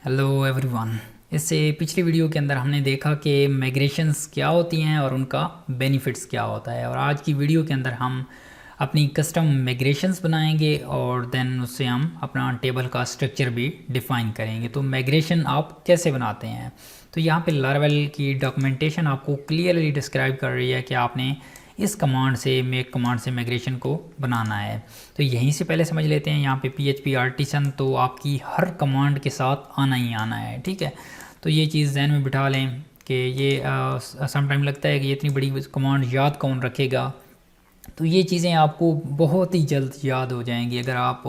Hello everyone. इससे पिछली video के अंदर हमने देखा कि माइग्रेशंस क्या होती हैं और उनका बेनिफिट्स क्या होता है, और आज की वीडियो के अंदर हम अपनी कस्टम माइग्रेशंस बनाएंगे और देन उससे हम अपना टेबल का स्ट्रक्चर भी डिफ़ाइन करेंगे। तो माइग्रेशन आप कैसे बनाते हैं, तो यहाँ पे लारावेल की डॉक्यूमेंटेशन आपको क्लियरली डिस्क्राइब कर रही है कि आपने इस कमांड से मेक कमांड से माइग्रेशन को बनाना है। तो यहीं से पहले समझ लेते हैं, यहाँ पे PHP आर्टिसन तो आपकी हर कमांड के साथ आना ही आना है, ठीक है। तो ये चीज़ जहन में बिठा लें कि ये सम टाइम लगता है कि ये इतनी बड़ी कमांड याद कौन रखेगा, तो ये चीज़ें आपको बहुत ही जल्द याद हो जाएंगी। अगर आप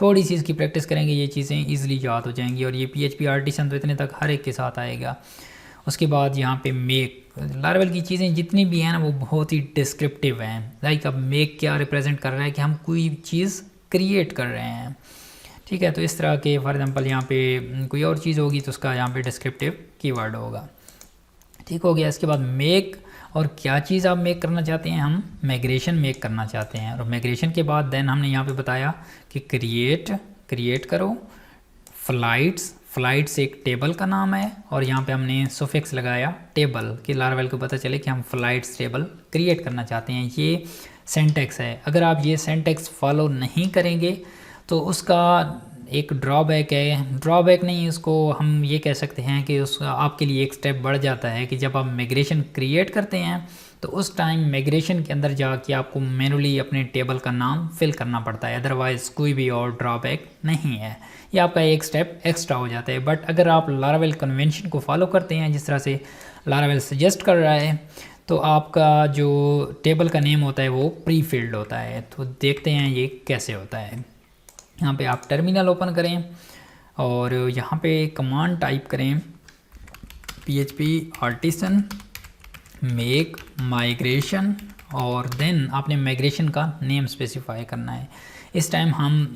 थोड़ी सी इसकी प्रैक्टिस करेंगे ये चीज़ें ईज़िली याद हो जाएंगी, और ये PHP आर्टिसन तो इतने तक हर एक के साथ आएगा। उसके बाद यहाँ पे मेक, लारावेल की चीज़ें जितनी भी हैं ना वो बहुत ही डिस्क्रिप्टिव हैं। लाइक अब मेक क्या रिप्रेजेंट कर रहा है कि हम कोई चीज़ क्रिएट कर रहे हैं, ठीक है। तो इस तरह के फॉर एग्जांपल यहाँ पे कोई और चीज़ होगी तो उसका यहाँ पे डिस्क्रिप्टिव कीवर्ड होगा, ठीक हो गया। इसके बाद मेक, और क्या चीज़ आप मेक करना चाहते हैं, हम माइग्रेशन मेक करना चाहते हैं। और माइग्रेशन के बाद देन हमने यहाँ पे बताया कि क्रिएट करो फ्लाइट्स एक टेबल का नाम है, और यहाँ पे हमने सुफिक्स लगाया टेबल कि लारावेल को पता चले कि हम फ्लाइट्स टेबल क्रिएट करना चाहते हैं। ये सिंटैक्स है। अगर आप ये सिंटैक्स फॉलो नहीं करेंगे तो उसका एक ड्रॉबैक है, ड्रॉबैक नहीं, उसको हम ये कह सकते हैं कि उसका आपके लिए एक स्टेप बढ़ जाता है कि जब आप माइग्रेशन क्रिएट करते हैं तो उस टाइम माइग्रेशन के अंदर जाके आपको मैनुअली अपने टेबल का नाम फिल करना पड़ता है। अदरवाइज़ कोई भी और ड्रॉबैक नहीं है, ये आपका एक स्टेप एक्स्ट्रा हो जाता है। बट अगर आप लारावेल कन्वेंशन को फॉलो करते हैं जिस तरह से लारावेल सजेस्ट कर रहा है, तो आपका जो टेबल का नेम होता है वो प्री फिल्ड होता है। तो देखते हैं ये कैसे होता है। यहाँ पे आप टर्मिनल ओपन करें और यहाँ पे कमांड टाइप करें PHP आर्टिसन मेक माइग्रेशन, और देन आपने माइग्रेशन का नेम स्पेसिफाई करना है। इस टाइम हम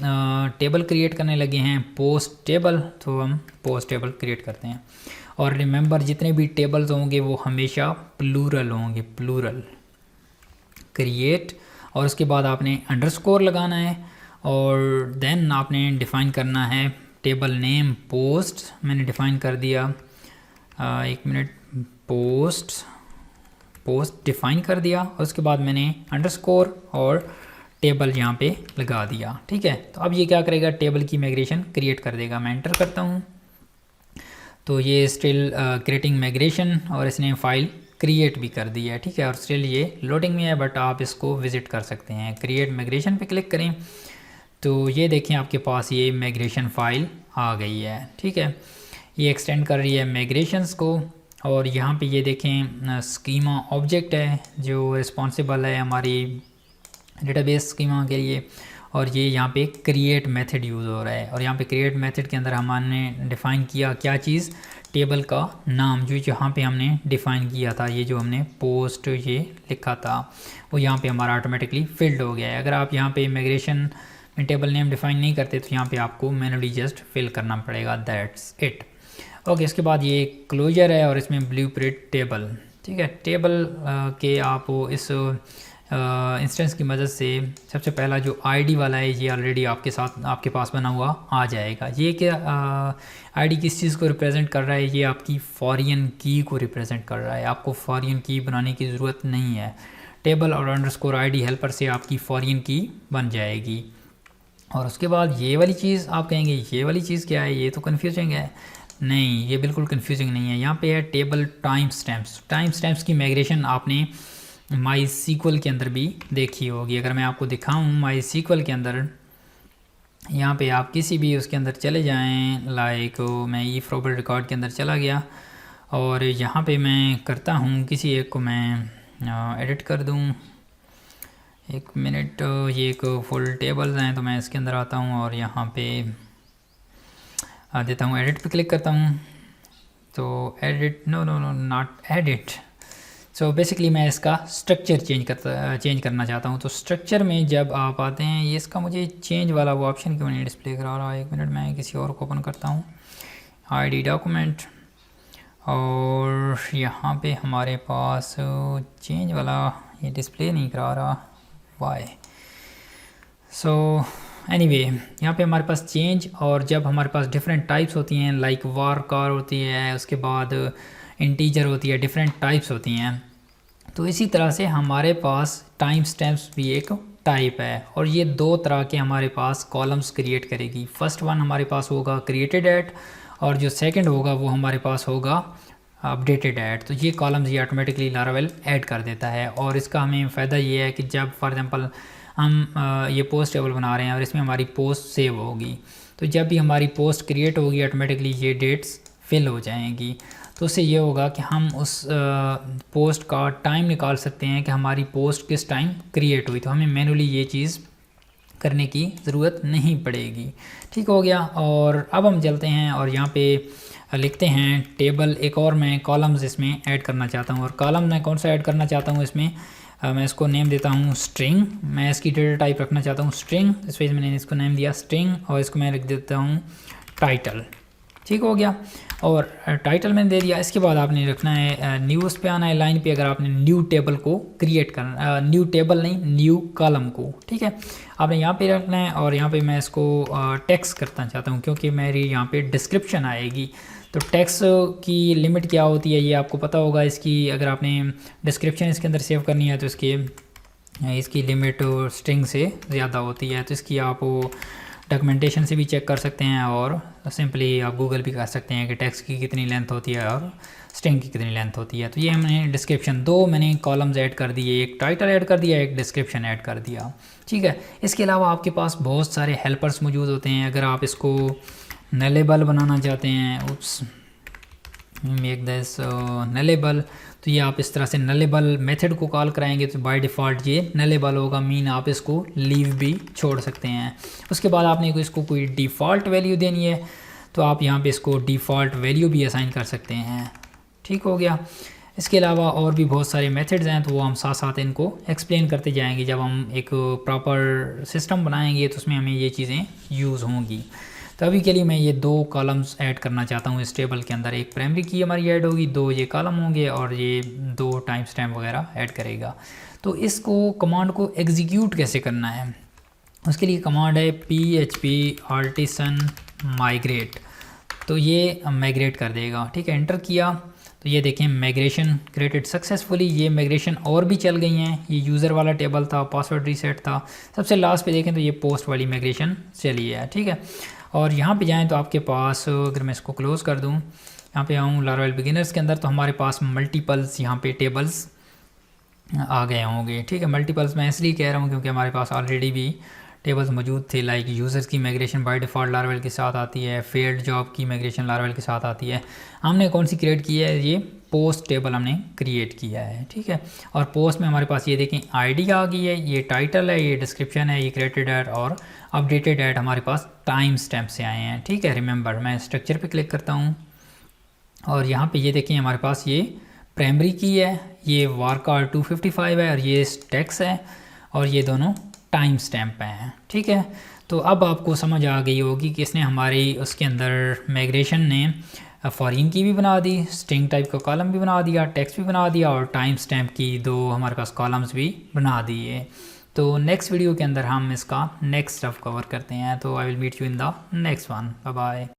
टेबल क्रिएट करने लगे हैं पोस्ट टेबल, तो हम पोस्ट टेबल क्रिएट करते हैं। और रिमेंबर जितने भी टेबल्स होंगे वो हमेशा प्लूरल होंगे, प्लूरल क्रिएट, और उसके बाद आपने अंडरस्कोर लगाना है, और देन आपने डिफ़ाइन करना है टेबल नेम पोस्ट, मैंने डिफ़ाइन कर दिया, एक मिनट, पोस्ट डिफ़ाइन कर दिया, और उसके बाद मैंने अंडरस्कोर और टेबल यहाँ पे लगा दिया, ठीक है। तो अब ये क्या करेगा, टेबल की माइग्रेशन क्रिएट कर देगा। मैं एंटर करता हूँ तो ये स्टिल क्रिएटिंग माइग्रेशन, और इसने फाइल क्रिएट भी कर दी है, ठीक है। और स्टिल ये लोडिंग में है, बट आप इसको विज़िट कर सकते हैं। क्रिएट माइग्रेशन पे क्लिक करें तो ये देखें आपके पास ये माइग्रेशन फ़ाइल आ गई है, ठीक है। ये एक्सटेंड कर रही है माइग्रेशंस को, और यहाँ पे ये देखें स्कीमा ऑब्जेक्ट है जो रिस्पॉन्सिबल है हमारी डेटाबेस स्कीमा के लिए, और ये यहाँ पे क्रिएट मेथड यूज़ हो रहा है। और यहाँ पे क्रिएट मेथड के अंदर हमने डिफ़ाइन किया क्या चीज़, टेबल का नाम, जो यहाँ पे हमने डिफ़ाइन किया था, ये जो हमने पोस्ट ये लिखा था वो यहाँ पे हमारा ऑटोमेटिकली फिल्ड हो गया है। अगर आप यहाँ पे माइग्रेशन में टेबल नेम डिफ़ाइन नहीं करते तो यहाँ पे आपको मैनुअली जस्ट फिल करना पड़ेगा, दैट्स इट। ओके, इसके बाद ये क्लोजर है और इसमें ब्लूप्रिंट टेबल, ठीक है। टेबल के आप इस इंस्टेंस की मदद से सबसे पहला जो आईडी वाला है ये ऑलरेडी आपके साथ आपके पास बना हुआ आ जाएगा। ये क्या आईडी किस चीज़ को रिप्रेजेंट कर रहा है, ये आपकी फॉरेन की को रिप्रेजेंट कर रहा है। आपको फॉरेन की बनाने की ज़रूरत नहीं है, टेबल और अंडरस्कोर आईडी हेल्पर से आपकी फॉरेन की बन जाएगी। और उसके बाद ये वाली चीज़ आप कहेंगे ये वाली चीज़ क्या है, ये तो कन्फ्यूजिंग है। नहीं, ये बिल्कुल कन्फ्यूजिंग नहीं है। यहाँ पे है टेबल टाइम स्टैम्प्स की माइग्रेशन आपने माई सीक्वल के अंदर भी देखी होगी। अगर मैं आपको दिखाऊं माई सीक्वल के अंदर, यहाँ पे आप किसी भी उसके अंदर चले जाएं, लाइक मैं ई फ्रोबर रिकॉर्ड के अंदर चला गया, और यहाँ पे मैं करता हूँ किसी एक को मैं एडिट कर दूँ। एक मिनट, ये एक फुल टेबल्स हैं तो मैं इसके अंदर आता हूँ और यहाँ पे देता हूँ, एडिट पे क्लिक करता हूँ। तो edit, no not edit. So basically मैं इसका स्ट्रक्चर चेंज करना चाहता हूँ। तो स्ट्रक्चर में जब आप आते हैं, ये इसका मुझे चेंज वाला वो ऑप्शन क्यों नहीं डिस्प्ले करा रहा है, एक मिनट मैं किसी और को ओपन करता हूँ, ID डॉक्यूमेंट, और यहाँ पे हमारे पास चेंज वाला ये डिस्प्ले नहीं करा रहा, वाई। सो एनीवे यहाँ पे हमारे पास चेंज, और जब हमारे पास डिफरेंट टाइप्स होती हैं लाइक वार कार होती है, उसके बाद इंटीजर होती है, डिफरेंट टाइप्स होती हैं, तो इसी तरह से हमारे पास टाइम स्टैम्प्स भी एक टाइप है, और ये दो तरह के हमारे पास कॉलम्स क्रिएट करेगी। फर्स्ट वन हमारे पास होगा क्रिएटेड एट, और जो सेकंड होगा वो हमारे पास होगा अपडेटेड ऐड। तो ये कॉलम्स ये ऑटोमेटिकली लारावेल ऐड कर देता है, और इसका हमें फ़ायदा ये है कि जब फॉर एग्जांपल हम ये पोस्ट टेबल बना रहे हैं और इसमें हमारी पोस्ट सेव होगी, तो जब भी हमारी पोस्ट क्रिएट होगी ऑटोमेटिकली ये डेट्स फिल हो जाएंगी। तो उससे ये होगा कि हम उस पोस्ट का टाइम निकाल सकते हैं कि हमारी पोस्ट किस टाइम क्रिएट हुई, तो हमें मैनुअली ये चीज़ करने की ज़रूरत नहीं पड़ेगी। ठीक हो गया। और अब हम चलते हैं और यहाँ पे लिखते हैं टेबल। एक और मैं कॉलम्स इसमें ऐड करना चाहता हूँ, और कॉलम मैं कौन सा ऐड करना चाहता हूँ इसमें, मैं इसको नेम देता हूँ स्ट्रिंग। मैं इसकी डेटा टाइप रखना चाहता हूँ स्ट्रिंग, इस वजह से मैंने इसको नेम दिया स्ट्रिंग, और इसको मैं रख देता हूँ टाइटल। ठीक हो गया। और टाइटल मैंने दे दिया। इसके बाद आपने रखना है न्यूज़ पे आना है, लाइन पे, अगर आपने न्यू टेबल को क्रिएट करना, न्यू टेबल नहीं न्यू कॉलम को। ठीक है, आपने यहाँ पे रखना है, और यहाँ पे मैं इसको टेक्स्ट करना चाहता हूँ क्योंकि मेरी यहाँ पे डिस्क्रिप्शन आएगी। तो टेक्स्ट की लिमिट क्या होती है ये आपको पता होगा। इसकी अगर आपने डिस्क्रिप्शन इसके अंदर सेव करनी है तो इसकी लिमिट स्ट्रिंग से ज़्यादा होती है, तो इसकी आप डॉक्यूमेंटेशन से भी चेक कर सकते हैं, और सिंपली आप गूगल भी कर सकते हैं कि टेक्स्ट की कितनी लेंथ होती है और स्ट्रिंग की कितनी लेंथ होती है। तो ये हमने डिस्क्रिप्शन, दो मैंने कॉलम्स ऐड कर दिए, एक टाइटल ऐड कर दिया, एक डिस्क्रिप्शन ऐड कर दिया। ठीक है, इसके अलावा आपके पास बहुत सारे हेल्पर्स मौजूद होते हैं। अगर आप इसको नलेबल बनाना चाहते हैं, उप्स मेक दिस नलेबल, तो ये आप इस तरह से नलेबल मेथड को कॉल कराएंगे तो बाय डिफ़ॉल्ट ये नलेबल होगा, मीन आप इसको लीव भी छोड़ सकते हैं। उसके बाद आपने इसको कोई डिफ़ॉल्ट वैल्यू देनी है तो आप यहाँ पे इसको डिफ़ॉल्ट वैल्यू भी असाइन कर सकते हैं। ठीक हो गया। इसके अलावा और भी बहुत सारे मेथड्स हैं, तो वो हम साथ साथ इनको एक्सप्लेन करते जाएंगे। जब हम एक प्रॉपर सिस्टम बनाएंगे तो उसमें हमें ये चीज़ें यूज़ होंगी। तो अभी के लिए मैं ये दो कॉलम्स ऐड करना चाहता हूँ इस टेबल के अंदर। एक प्राइमरी की हमारी ऐड होगी, दो ये कॉलम होंगे, और ये दो टाइम स्टैम्प वगैरह ऐड करेगा। तो इसको कमांड को एग्जीक्यूट कैसे करना है, उसके लिए कमांड है php artisan migrate। तो ये माइग्रेट कर देगा। ठीक है, एंटर किया तो ये देखें माइग्रेशन क्रिएटेड सक्सेसफुली। ये माइग्रेशन और भी चल गई हैं। ये यूज़र वाला टेबल था, पासवर्ड रीसेट था, सबसे लास्ट पे देखें तो ये पोस्ट वाली माइग्रेशन चली है। ठीक है, और यहाँ पे जाएं तो आपके पास, अगर मैं इसको क्लोज़ कर दूँ, यहाँ पे आऊँ लारावेल बिगिनर्स के अंदर, तो हमारे पास मल्टीपल्स यहाँ पे टेबल्स आ गए होंगे। ठीक है, मल्टीपल्स मैं इसलिए कह रहा हूँ क्योंकि हमारे पास ऑलरेडी भी टेबल्स मौजूद थे। लाइक यूज़र्स की माइग्रेशन बाय डिफ़ॉल्ट लारावेल के साथ आती है, फेल्ड जॉब की माइग्रेशन लारावेल के साथ आती है। हमने कौन सी क्रिएट की है, ये पोस्ट टेबल हमने क्रिएट किया है। ठीक है, और पोस्ट में हमारे पास ये देखें आईडी आ गई है, ये टाइटल है, ये डिस्क्रिप्शन है, ये क्रिएटेड ऐड और अपडेटेड ऐड हमारे पास टाइम स्टैम्प से आए हैं। ठीक है, रिमेंबर मैं स्ट्रक्चर पे क्लिक करता हूँ, और यहाँ पे ये देखें हमारे पास ये प्राइमरी की है, ये वारकार 255 है, और ये टेक्स्ट है, और ये दोनों टाइम स्टैम्प हैं। ठीक है, तो अब आपको समझ आ गई होगी कि इसने हमारी उसके अंदर माइग्रेशन ने फॉरेन की भी बना दी, स्ट्रिंग टाइप का कॉलम भी बना दिया, टेक्स्ट भी बना दिया, और टाइम स्टैम्प की दो हमारे पास कॉलम्स भी बना दिए। तो नेक्स्ट वीडियो के अंदर हम इसका नेक्स्ट स्टफ कवर करते हैं। तो I will meet you in the next one. Bye bye.